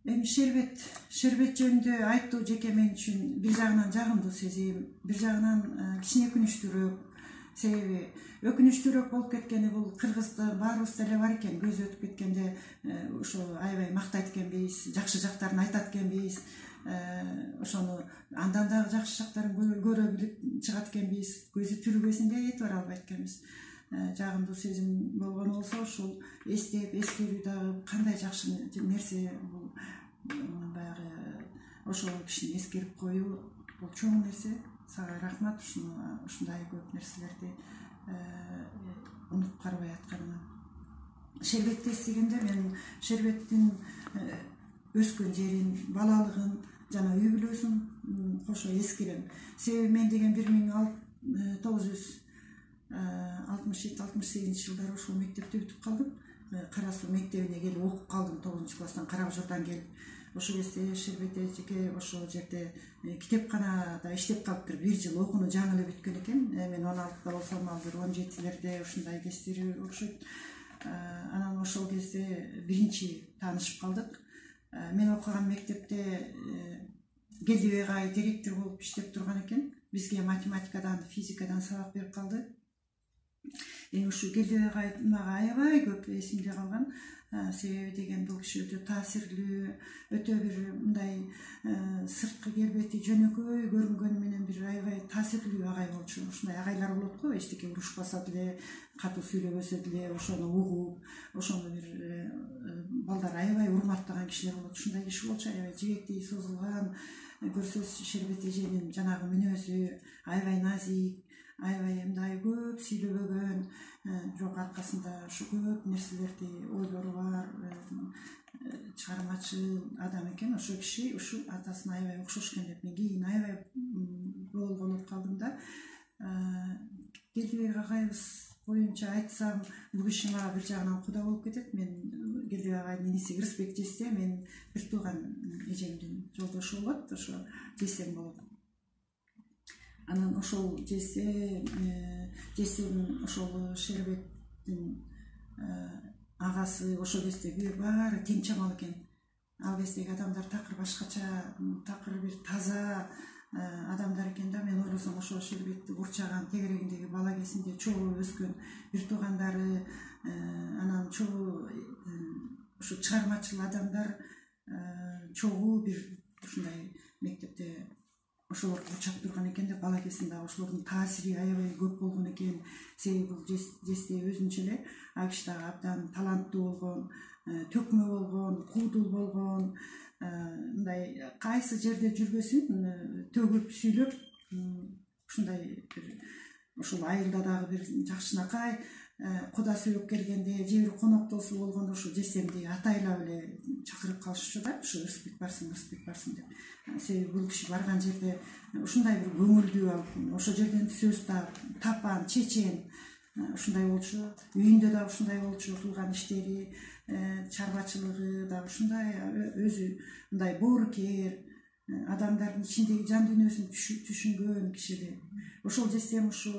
Эми шербет жөнүндө айттуу жеке мен үчүн бир жагынан жагымдуу сезим, бир жагынан кичине өкүнүчтүүрөөк. Себеби өкүнүчтүүрөөк болуп кеткени бул Кыргызда баарыбызда эле бар экен. Көз өтүп кеткенде ошо аябай мактайт экенбиз, жакшы жактарын айтат экенбиз. Ошону андан дагы жакшы жактарын көрө билип чыгат экенбиз. Көзү тирүүгөсүндө этибар албайт экенбиз. Жагымдуу сезим болгону болсо ушул эскерүү дагы кандай жакшы нерсе. Бул баягы ошол кишини эскерип коюу бул чоң нерсе. Сага рахмат ушундай көп нерселерди унутуп карабай атканыңа. Шербетти эстегенде мен Шербеттин өскөн жерин, балалыгын жана үй бүлөсүн кошо эскерем. Себеби мен деген 1967-68 жылдары ошол мектепти бүтүп калдым. Кара Суу мектебине келип окуп калдым 9-класстан Кара Бужурдан келип. Ошол кезде Шербетте жеке ошол жерде китепканада иштеп калыптыр. 1 жыл окууну жаңы эле бүткөн экен. Мен 16-да болсом, ал бир 17-лерде ушундай кездери окшойт. Анан ошол кезде биринчи таанышып калдык. Мен окуган мектепте Келдибек директор болуп иштеп турган экен. Бизге математикадан, физикадан сабак берип калды. Ушу Келдибек мага аябай көп эсимде калган. Себеби деген бул киши өтө таасирлүү, өтө бир мындай сырткы келбети жөнөкөй көрүнгөнү менен бир аябай таасирлүү агай болчу. Ушундай агайлар болот го, эчтеке урушпаса деле, катуу сүйлөбөсө деле, ошону угуп, ошону бир балдар аябай урматтаган кишилер болот. Ушундай киши болчу, аябай жибектей созулган. Көрсөз Шербет эженин жанагы мүнөзү аябай назик, аябай мындай көп сүйлөбөгөн, бирок аркасында ушу көп нерселерди, ойлору бар, чыгармачыл адам экен. Ошол киши ушу атасына аябай окшош экен деп мен кийин аябай болгонуп калдым да. Келдибек агайыбыз боюнча айтсам, бул киши мага бир жагынан куда болуп кетет. Мен Келдибек агайдын иниси Кырсбек жесте, мен бир тууган эжемдин жолдошу болот, ошо жесем болот. Анан ошол жесем ошол Шербеттин агасы ошол кездеги баары тең чамал экен. Ал кездеги адамдар такыр башкача, такыр бир таза адамдар экен да. Мен ойлосом ошол Шербетти курчаган тегерегиндеги бала кезинде чогуу өскөн бир туугандары, анан чогуу ушу чыгармачыл адамдар чогуу бир ушундай мектепте ошолор курчап турган экен деп, бала кезинде ошолордун таасири аябай көп болгон экен. Себеби бул жесте өзүнчө эле ал киши дагы абдан таланттуу болгон, төкмө болгон, куудул болгон, мындай кайсы жерде жүрбөсүн төгүп сүйлөп, ушундай бир ушул айылда дагы бир жакшынакай кудасы өлүп келгенде же бир коноктосу болгондо ушу жесемди атайлап эле чакырып калышчу да, ушу Ырысбек барсың деп. Себеби бул киши барган жерде ушундай бир көңүлдүү, ошол жерден сөз тапан, чечен ушундай болчу. Үйүндө да ушундай болчу, кылган иштери, чарбачылыгы да ушундай, өзү мындай боорукер, адамдардын ичиндеги жан дүйнөсүн түшүнгөн киши. Ошол жесем ушу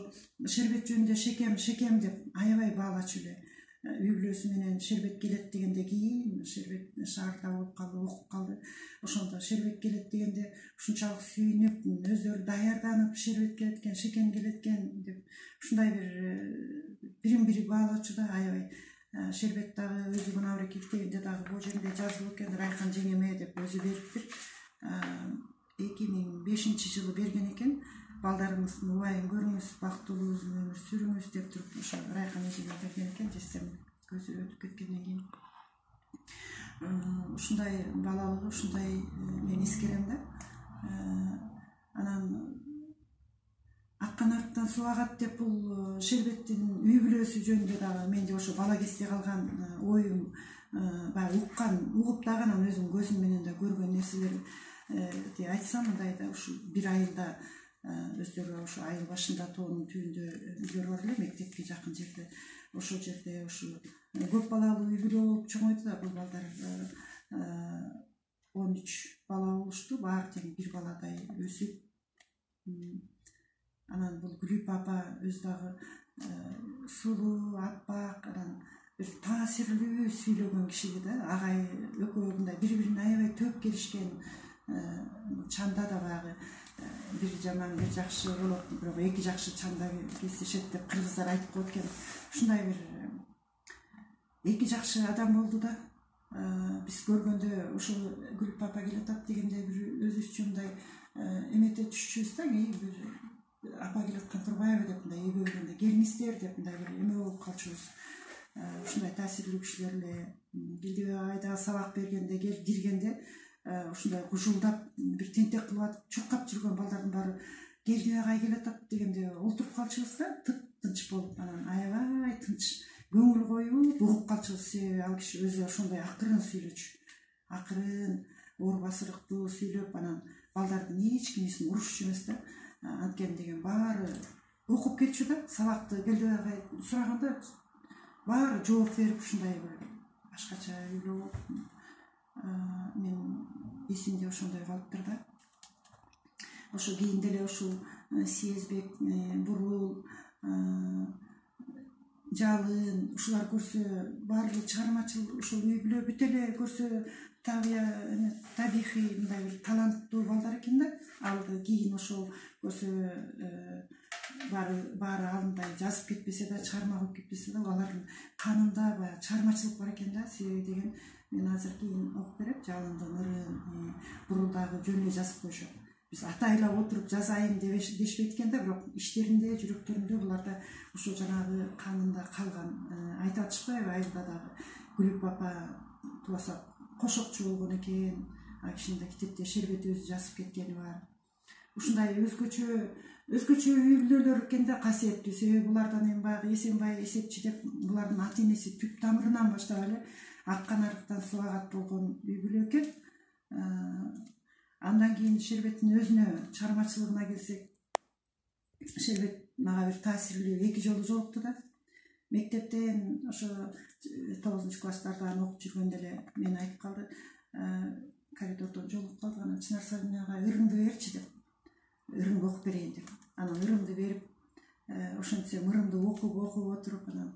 Шербет жөнүндө шекем деп аябай баалачу эле. Үй бүлөсү менен Шербет келет дегенде, кийин Шербет шаарда болуп калды, окуп калды. Ошондо Шербет келет дегенде ушунчалык сүйүнүп, өздөрү даярданып, Шербет келет экен, шекем келет экен деп, ушундай бирин бири баалачу да аябай. Шербет дагы өзү мына китебинде дагы бул жеринде жазылып экен, Райхан жеңеме деп өзү бериптир. 2005-жылы берген экен. Балдарыңыздын убайын көрүңүз, бактылуу өмүр сүрүңүз деп туруп ошо Райхан эжеме берген экен, жесем көзү өтүп кеткенден кийин. Ушундай балалыгы, ушундай мен эскерем да. Анан аккан арттан суу агат деп бул Шербеттин үй бүлөсү жөнүндө дагы менде ошо бала кезде калган оюм, баягы угуп дагы анан өзүм көзүм менен да көргөн нерселерди айтсам, мындай да ушу бир айылда өздөрү ошо айыл башында тоонун түбүндө үйлөр бар эле, мектепке жакын жерде. Ошол жерде ушу көп балалуу үй бүлө болуп чоңойду да, бул балдар 13 бала болушту, баары тең бир баладай өсүп. Анан бул Гүлүп апа өзү дагы сулуу, аппак, анан bir таасирлүү сүйлөгөн киши да агай экөө мындай бири бирине аябай төп келишкен чанда да баягы бир жаман бир жакшы болот, бирок эки жакшы чанда кездешет деп кыргыздар айтып коет экен. Ушундай бир эки жакшы адам болду да биз көргөндө ошол Гүлүп апа келатат дегенде бир өзүбүзчө мындай эмете түшчүбүз да, бир апа келаткан Турбаева деп мындай үйгө келгенде келиңиздер деп мындай бир эме болуп калчубуз. Ушундай таасирлүү кишилер эле Келдибек агайда сабак бергенде келип киргенде ушундай кужулдап бир тентек кылып атып чуркап жүргөн балдардын баары Келдибек агай келатат дегенде олтуруп калчубуз да, тынч болуп, анан аябай тынч көңүл коюп угуп калчубуз. Себеби ал киши өзү ошондой акырын сүйлөчү, акырын оор басырыктуу сүйлөп, анан балдардын эч кимисин урушчу эмес да. Анткени деген баары окуп кетчү да, сабакты Келдибек агай сураганда баары жооп берип ушундай бир башкача үйлөө мен эсимде ошондой калыптыр да. Ошо кийин деле ушул Съездбек, Бурул, Жалын ушулар көрсө баардык чыгармачыл ушул үй бүлө бүт эле көрсө табихий мындай бир таланттуу балдар экен да. Ал кийин ошол көрсө баары алындай жазып кетпесе да, чыгарма кылып кетпесе да, алардын канында баягы чыгармачылык бар экен да. Себеби деген мен азыр кийин окуп берем, Жалындын ырын, Бурулдагы жөн эле жазып коюшат. Биз атайлап отуруп жазайын дешпейт экен да, бирок иштеринде, жүрөктөрүндө буларда ошо жанагы канында калган. Айтып атышпайбы, айылда дагы Гүлүп апа тубаса кошокчу болгон экен, ал кишинин да китепте шербет өзү жазып кеткени бар. Ушундай өзгөчө үй бүлөлөр экен да, касиеттүү. Себеби булардан эми баягы Эсенбай, Эсепчи деп булардын ата энеси түп тамырынан баштап эле аккан арыктан суга кат болгон үй бүлө экен. Андан кийин Шербеттин өзүнө чыгармачылыгына келсек, Шербет мага бир таасирлүү эки жолу жолукту да. Мектептен ошо 9-класстардан окуп жүргөндө эле мен айтып калды, коридордон жолугуп калдык, анан Чынар Сабиновага ырыңды берчи деп, ырыңды окуп берейин деп. Анан ырыңды берип, ошентсем ырымды окуп отуруп, анан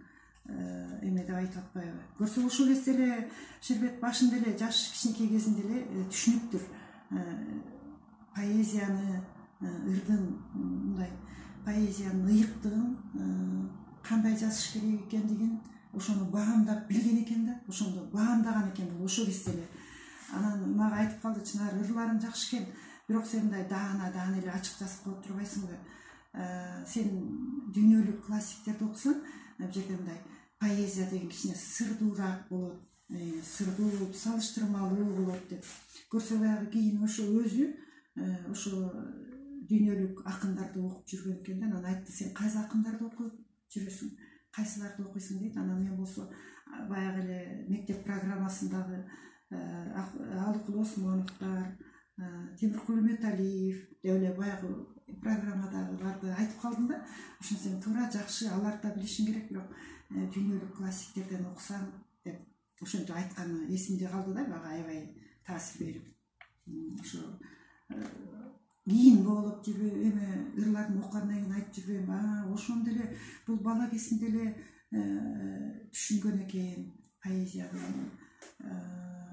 эме деп айтып атпайбы. Көрсөң ушул кезде эле Шербет башында эле жаш кичинекей кезинде эле түшүнүптүр поэзияны, ырдын мындай поэзиянын ыйыктыгын, кандай жазыш керек экендигин ошону баамдап билген экен да. Ошондо баамдаган экен бул ошол кезде эле. Анан мага айтып калды, Чынар, ырларың жакшы экен, бирок сен мындай даана эле ачык жазып коюп турбайсыңбы? Сен дүйнөлүк классиктерди окусаң, бул жерде мындай поэзия деген кичине сырдуураак болот, сырдуу, салыштырмалуу болот деп. Көрсө баягы кийин ошо өзү ошо дүйнөлүк акындарды окуп жүргөн экен да. Анан айтты, сен кайсы акындарды окуп жүрөсүң, кайсыларды окуйсуң дейт. Анан мен болсо баягы эле мектеп программасындагы Алыкул Осмоновдор, Темиркул Үмөталиев деп эле баягы программадагыларды айтып калдым да. Ошентсем туура жакшы, аларды да билишиң керек, бирок дүйнөлүк классиктерден окусаң деп ошентип айтканы эсимде калды да, мага аябай таасир берип. Ошо кийин болуп жүрбөйбү, эме ырларын окугандан кийин айтып жүрбөйбү, ошондо эле бул бала кезинде эле түшүнгөн экен поэзиянын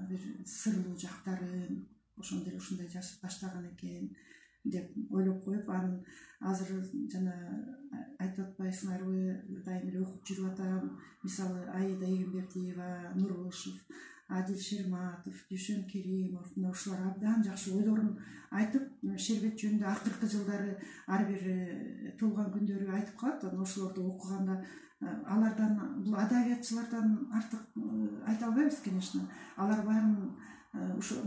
бир сырлуу жактарын, ошондо эле ушундай жазып баштаган экен деп ойлоп коюп, анын азыр жана айтып атпайсыңарбы, дайым эле окуп жүрүп атам. Мисалы Аида Эгембердиева, Нурбулушев, Адил Шерматов, Дүйшөн Керимов, мына ушулар абдан жакшы ойлорун айтып, Шербет жөнүндө акыркы жылдары ар бир туулган күндөрү айтып калат. Анан ошолорду окуганда алардан, бул адабиятчылардан артык айта албайбыз, конечно. Алар баарын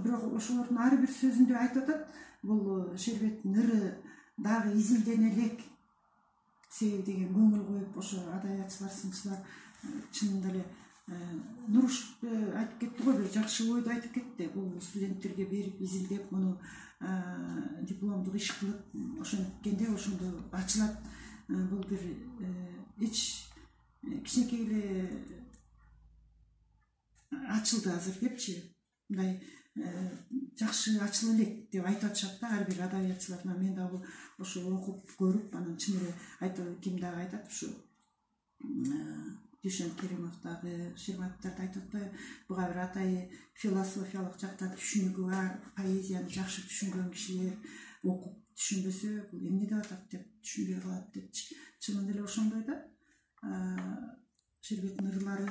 бирок ошолордун ар бир сөзүндө айтып атат, бул Шербеттин ыры дагы изилдене элек. Себеби деген көңүл коюп ошо адабиятчылар, сынчылар чынында эле Нурушевди айтып кетти го, бир жакшы ойду айтып кетти. Бул студенттерге берип, изилдеп, муну дипломдук иш кылып, ошенткенде ошондо ачылат. Бул бир эч кичинекей эле ачылды азыр депчи, мындай жакшы ачыла элек деп айтып атышат да ар бир адабиятчылар. Мен дагы ошо окуп көрүп, анан чын эле айтып, ким дагы айтат, ушу Дүйшен Керимовдагы Ширматовдарды айтып атпайбы, буга бир атайы философиялык жактан түшүнүгү бар, поэзияны жакшы түшүнгөн кишилер окуп түшүнбөсө бул эмне деп атат деп түшүнбөй калат деп. Чынында эле ошондой да. Шербеттин ырлары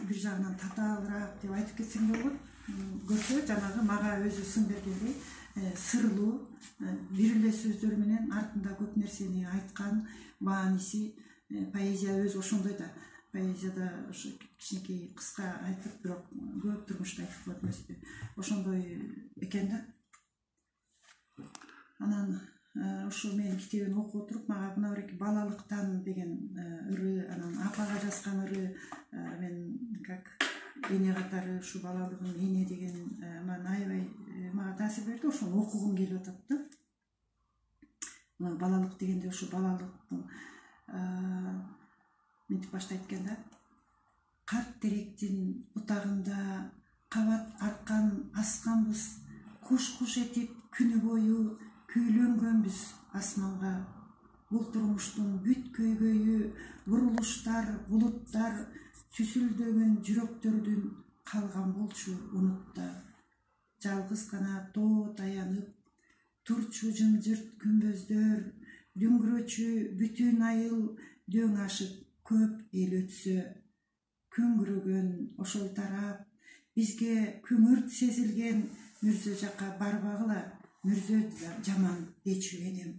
бир жагынан татаалыраак деп айтып кетсең болот. Көрсө жанагы мага өзү сын бергендей сырлуу бир эле сөздөр менен артында көп нерсени айткан мааниси. Поэзия өзү ошондой да. Поэзияда ошо кичинекей кыска айтып, бирок көп турмушта айтып коет эмеспи. Ошондой экен да. Анан ошо мен китебин окуп отуруп, мага мына бир балалыктан деген ыры, анан апага жазган ыры, мен как эне катары ушу балалыгым эне деген аябай мага таасир берди. Ошону окугум келип атат да. Мына балалык дегенде ошо балалыктын мынтип баштайт экен да. Карт теректин бутагында кабат аркан асканбыз, куш-куш этип күнү бою küйлөнгөнбүз асманга. Бул турмуштун бүт көйгөйү, бурулуштар, булуттар, сүсүлдөгөн жүрөктөрдүн калган болчу унутта. Жалгыз гана тоо таянып, турчу жымжырт күмбөздөр, дүңгүрөчү бүтүн айыл, дөң ашып көп эл өтсө. Күңгүрөгөн ошол тарап, бизге күңүрт сезилген Мүрзө жака барбагыла, Мүрзө жаман дечү энем.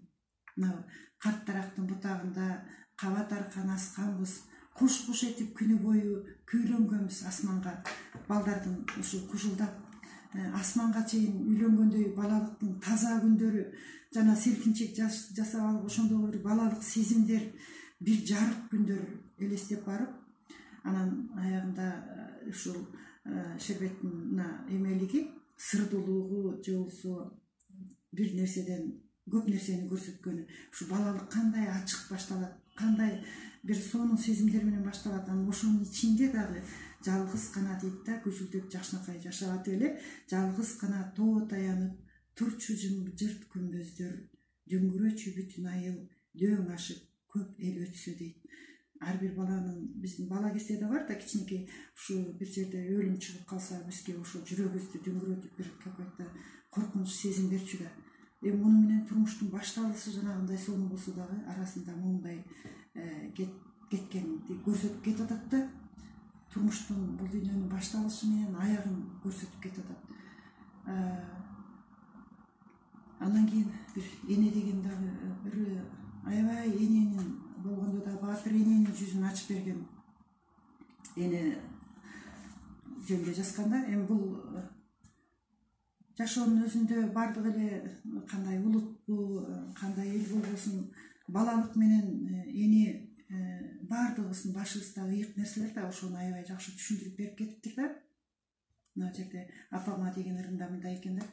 Мына карт дарактын бутагында кабат аркан асканбыз, куш-куш этип күнү бою küйлөнгөнбүз асманга. Балдардын ушу кужулдап асманга чейин үйлөнгөндөй балалыктын таза күндөрү, жана селкинчек жасап алып ошондогу бир балалык сезимдер, бир жарык күндөр элестеп барып, анан аягында ушул Шербеттин эмелиги, сырдуулугу же болбосо бир нерседен көп нерсени көрсөткөнү, ушу балалык кандай ачык башталат, кандай бир сонун сезимдер менен башталат. Анан ошонун ичинде дагы жалгыз гана дейт да, күжүлдөп жакшынакай жашап атып эле, жалгыз гана тоо таянып, турчу жымжырт күмбөздөр, дүңгүрөчү бүтүн айыл, дөң ашып көп эл өтсө дейт. Ар бир баланын, биздин бала кезде да бар да, кичинекей ушу бир жерде өлүм чыгып калса, бизге ошо жүрөгүбүздү дүңгүрөтүп бир какой-то коркунуч сезим берчү да. Муну менен турмуштун башталышы жанагындай сонун болсо дагы арасында мындай кеткенди көрсөтүп кетип атат да. Турмуштун бул дүйнөнүн башталышы менен аягын көрсөтүп кетип атат. Андан кийин бир эне деген дагы ыры, аябай эненин болгондо да баатыр эненин жүзүн ачып берген эне жөнүндө жазган да. Эми бул жашоонун өзүндө бардык эле кандай улутпу, кандай эл болбосун, балалык менен эне бардыгыбыздын башыбыздагы ыйык нерселер да ошону аябай жакшы түшүндүрүп берип кетиптир да. Мына жерде апама деген ырында мындай экен да.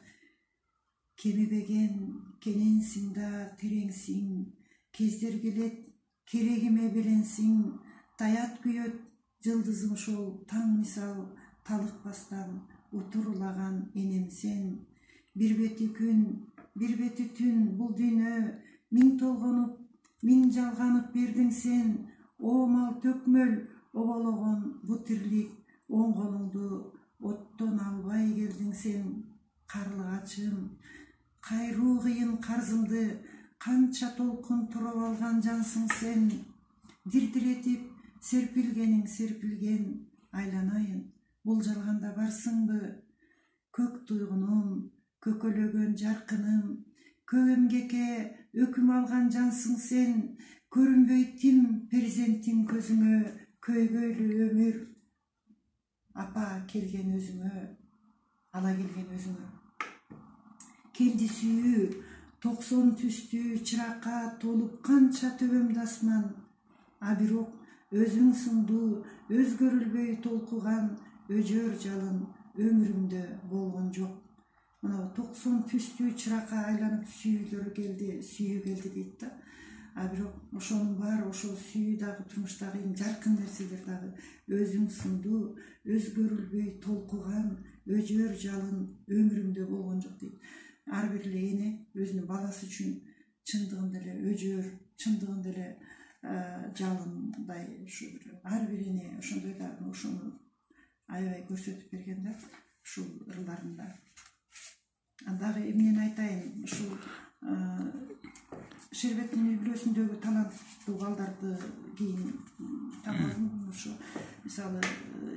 Кемибеген кененсиң да тереңсиң, кездер келет керегиме беленсиң, таят күйөт жылдызың ошол таң мисал, талыкпастан утурулаган энем сен. Бир бети күн, бир бети түн бул дүйнө, миң толгонуп, миң жалганып бердиң сен. Оомал төкмөл обологон бу тирлик, оң колуңду оттон албай келдиң сен. Карлыгачым, кайруу кыйын карзымды канча толкун туруп алган жансың сен. Дирдиретип серпилгениң серпилген, айланайын, бул жалганда барсыңбы? Көк туйгунум, көкөлөгөн жаркыным, көп эмгекке өкүм алган жансың сен. Көрүнбөй тим перзенттин көзүңө, көйгөйлүү өмүр. Апа келген өзүңө, ала келген өзүңө. Келди сүйүү, 90 түстүү чыракка толуп канча төбөмдө асман. А бирок өзүң сыңдуу, өзгөрүлбөй толкуган өжөр жалын өмүрүмдө болгон жок. Мына 90 түстүү чыракка айланып сүйүүлөр келди, сүйүү келди дейт да. А бирок ошонун баары, ошол сүйүү дагы турмуштагы эң жаркын нерселер дагы өзүң сыңдуу, өзгөрүлбөй толкуган өжөр жалын өмүрүмдө болгон жок дейт. Ар бир эле эне өзүнүн баласы үчүн чындыгында эле өжөр, чындыгында эле жалындай ушу ар бирине ошондой да ошону аябай көрсөтүп берген да ушул ырларында. Дагы эмнени айтайын, ушул Шербеттин үй бүлөсүндөгү таланттуу балдарды кийин тапалдым. Ушу мисалы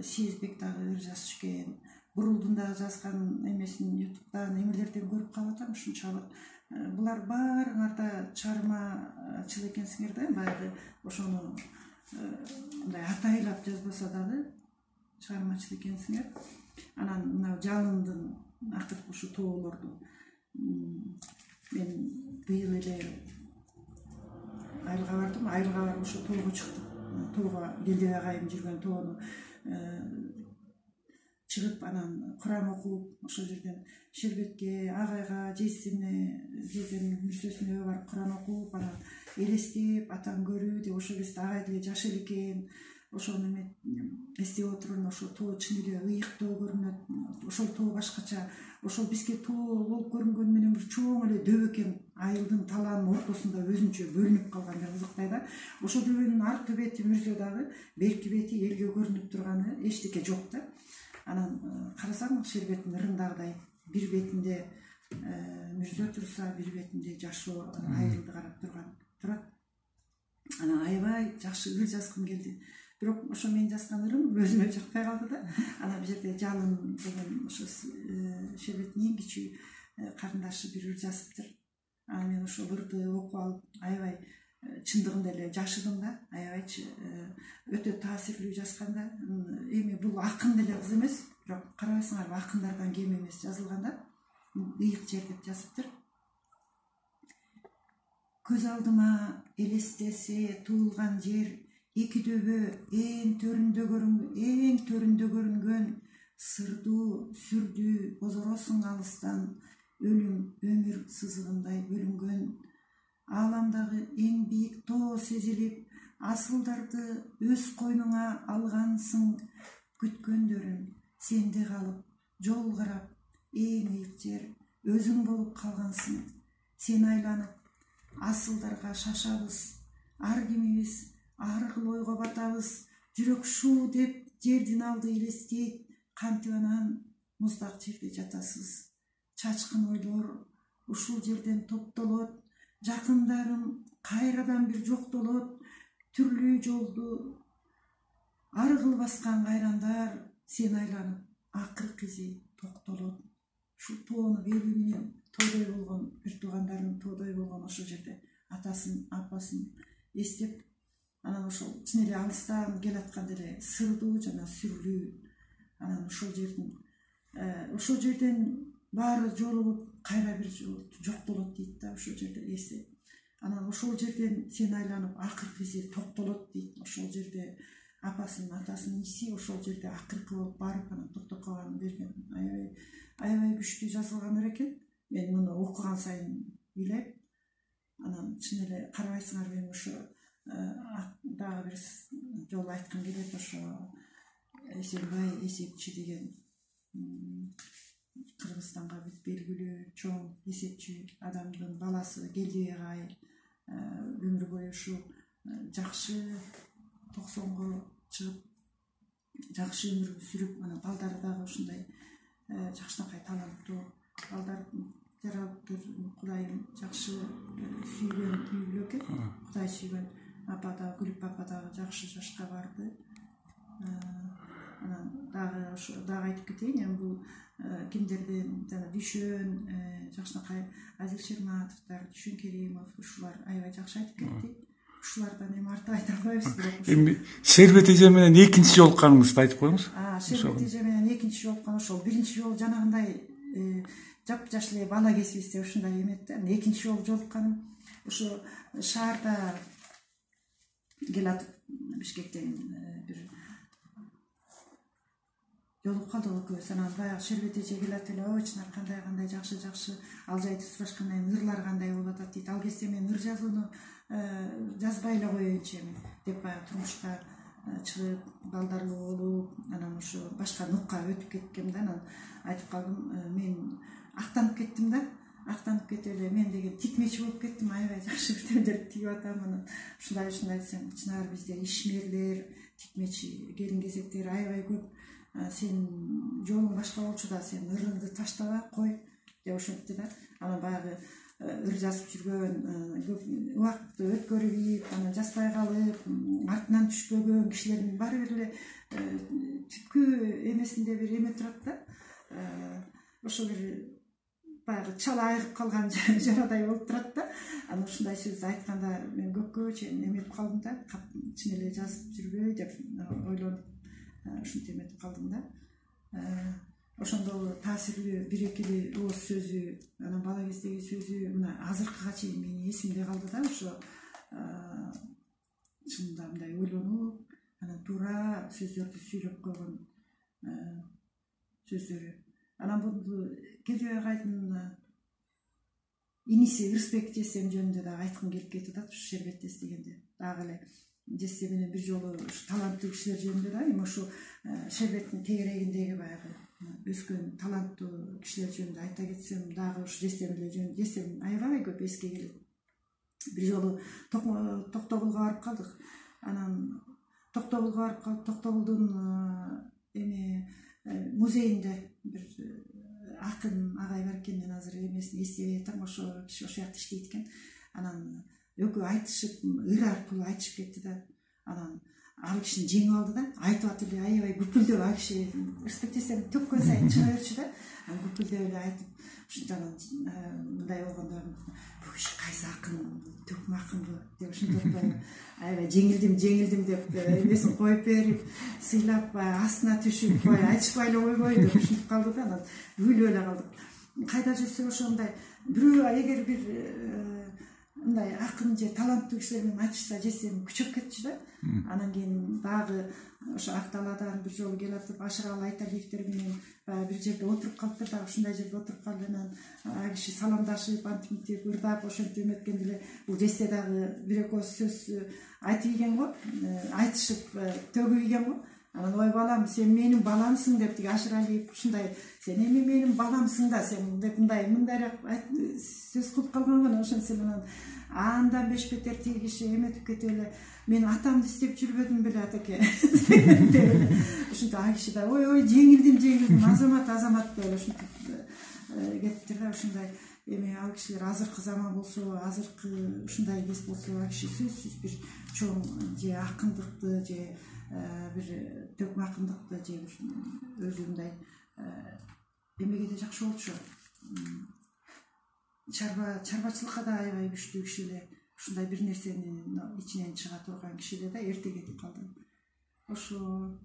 Сезбек дагы ыр жазып экен, Бурулдун дагы жазган эмесин ютубтан эмелерден көрүп калып атам. Ушунчалык булар баарыңарда чыгармачыл экенсиңер да, баягы ошону мындай атайлап жазбаса дагы чыгармачыл экенсиңер. Анан мына жалындын акыркы ушу тоолорду мен быйыл эле Айылга бардым. Айылга барып ошо тоого чыктым. Тоого Келдебей агайым жүргөн тоону чыгып, анан Куран окуп, ошол жерден Шербетке, агайга, жездемдин мүрсөсүнө барып Куран окуп, анан элестеп, атаң көрүү деп, ошол кезде агай деле жаш эле экен. Ошону эстеп отурун, ошол тоо чын эле ыйык тоо көрүнөт. Ошол тоо башкача. Ошол бизге тоо болуп көрүнгөнү менен бир чоң эле дөбө экен, айылдын талаанын ортосунда өзүнчө бөлүнүп калгандай кызыктай да. Ошол дөбөнүн аркы бети мүрзө дагы, берки бети элге көрүнүп турганы эчтеке жок да. Анан карасаң Шербеттин ырындагыдай бир бетинде мүрзө турса, бир бетинде жашоо айылды карап турат. Анан аябай жакшы ыр жазгым келди. Бирок ошо мен жазган ырым өзүмө жакпай калды да. Анан бул жерде Жалын деген ошо Шербеттин эң кичүү карындашы бир ыр жазыптыр. Анан мен ошол ырды окуп алып аябай чындыгында эле жашыдым да. Аябайчы өтө таасирлүү жазган да. Эми бул акын деле кыз эмес, бирок карабайсыңарбы, акындардан кем эмес жазылган да. Ыйык жер деп жазыптыр. Көз алдыма элестесе туулган жер, эки дөбө эң төрүндө көрүнгөн, сырдуу сүрдүү бозоросуң алыстан, өлүм өмүр сызыгындай бөлүнгөн. Ааламдагы эң бийик тоо сезилип, асылдарды өз койнуңа алгансың, күткөндөрүм сенде калып, жол карап, эң ыйык жер өзүң болуп калгансың. Сен айланып асылдарга шашабыз, ар кимибиз ар кыл ойго батабыз. Жүрөк шуу деп жердин алды элестейт, кантип анан муздак жерде жатасыз. Чачкын ойлор ушул жерден топтолот, жакындарым кайрадан бир жоктолот. Түрлүү жолду ар кыл баскан кайрандар, сен айланып акыркы изи токтолот. Ушул тоону белүү менен тоодой болгон, бир туугандарын тоодой болгон ошол жерде атасын, апасын эстеп, анан ошол чын эле алыстан келатканда эле сырдуу жана сүрлүү. Анан ошол жерден баары жолугуп, кайра бир жоктолот дейт да, ошол жерде эси. Анан ошол жерден сен айланып акыркы изи токтолот дейт. Ошол жерде апасын, атасын иси ошол жерде акыркы болуп барып анан токтоп калганын берген. Аябай күчтүү жазылган ыр экен. Мен муну окуган сайын ыйлайм. Анан чын эле карабайсыңар, мен ошо дагы бир жолу айткым келет. Ошо Эсенбай эсепчи деген Кыргызстанга бүт белгилүү чоң эсепчи адамдын баласы Келдебей агай өмүр бою ушу жакшы 90го чыгып, жакшы өмүр сүрүп, анан балдары дагы ушундай жакшынакай таланттуу балдар жаралыптыр. Кудайым жакшы сүйгөн үй бүлө экен. Кудай сүйгөн апа да, Гүлүп апа дагы жакшы жашка барды. Анан дагы ошо дагы айтып кетейин, эми бул кимдерден жана Дүйшөн, жакшынакай Азир Шерматовдор, Дүйшөн Керимов, ушулар аябай жакшы айтып кетти. Ушулардан эми артык айта албайбыз, бирок эми Шербет эже менен экинчи жолукканыңызды айтып коюңуз. Шербет эже менен экинчи жолуккан ошол. Биринчи жолу жанагындай жап-жаш эле бала кезибизде ушундай эмет да. Экинчи жолу жолукканым ошо шаарда келатып, Бишкектен бир жолугуп калдык экөөбүз. Анан баягы Шербет эже келатып эле, ой чынар кандай жакшы ал жайды сурашкандан кийин ырлар кандай болуп атат дейт. Ал кезде мен ыр жазууну жазбай эле коеюнчу эми деп баягы турмушка чыгып, балдарлуу болуп, анан ошо башка нукка өтүп кеткем да. Анан айтып калдым, мен актанып кеттим да. актанып кетип эле мен деген тикмечи болуп кеттим, аябай жакшы китептерди тигип атам. Анан ушундай десем, чынары бизде ишмерлер, тикмечи, келин кезектер аябай көп. Сен жолуң башка болчу да, сен ырыңды таштабай кой деп ошентти да. Анан баягы ыр жазып жүргөн, көп убакытты өткөрүп, анан жазбай калып, артынан түшпөгөн кишилердин баары бир эле түпкү эмесинде бир эме турат да. Ошо бир баягы чала айыгып калган жарадай болуп турат да. Анан ушундай сөздү айтканда мен көпкө чейин эметип калдым да, чын эле жазып жүрбөй деп ойлонуп ушинтип эметип калдым да. Ошондо таасирлүү бир экили ооз сөзү, анан бала кездеги сөзү мына азыркыга чейин менин эсимде калды да. Ошо чынында мындай ойлонуп, анан туура сөздөрдү сүйлөп койгон сөздөрү. Анан бул Келдебей Агайдын иниси Ырысбек Жессем жөнүндө дагы айткым келип кетти да, ушу Шербетти эстегенде. Дагы эле Жессем менен бир жолу таланттуу кишилер жөнүндө да, эми ошо Шербеттин тегерегиндеги баягы өскөн таланттуу кишилер жөнүндө айта кетсем, дагы ушу Жессем эле жөнүндө. Жессем аябай көп эске келет. Бир жолу Токтобулга барып калдык. Анан Токтобулга барып калып, Токтобулдун музейинде бир акын агай бар экен, мен азыр эмесин эстебей атам, ошо киши ошол жакта иштейт экен. Анан экөө айтышып, ыр аркылуу айтышып кетти да. Анан ал кишини жеңип алды да, айтып атып эле аябай күпүлдөп, ал киши Ырысбек Жессем төккөн сайын чыга берчү да. Анан күпүлдөп эле айтып, ушунтип мындай болгондо бул киши кайсы акын, төкмө акынбы деп ушинтип аябай жеңилдим деп эмесин коюп берип, сыйлап астына түшүп, айтышпай эле койбой деп ушинтип калды да. Анан күлүп эле калдык. Кайда жүрсө ошондой бирөө эгер бир мындай акын же таланттуу кишилер менен айтышса, Жессем күчөп кетчү да. Анан кийин дагы ошо Акталаадан бир жолу келатып, Ашыралы Айталиевдер менен бир жерде отуруп калыптыр, дагы ушундай жерде отуруп калып, анан ал киши саламдашып, антип ырдап ошентип эметкенде эле бул Жессе дагы бир экөө сөз айтып ийген го, айтышып төгүп ийген го. Анан ой балам, сен менин баламсың деп, тиги Ашыралиев ушундай, сен эми менин баламсың да, сен деп мындайраак сөз кылып калган го. Ошентсем анан андан бешбетер тиги киши эметип кетип эле, мен атамды издеп жүрбөдүм беле атеке деп ушинтип ал киши да ой жеңилдим, азамат деп эле ушинтип кетиптир да. Ушундай эми ал кишилер азыркы заман болсо, азыркы ушундай кез болсо, ал киши сөзсүз бир чоң же акындыкты, же бир төкмө акындыкты, же өзү мындай эмеге да жакшы болчу. Чарбачылыкка да аябай күчтүү киши эле, ушундай бир нерсени ичинен чыга турган киши эле да, эрте кетип калды. Ошо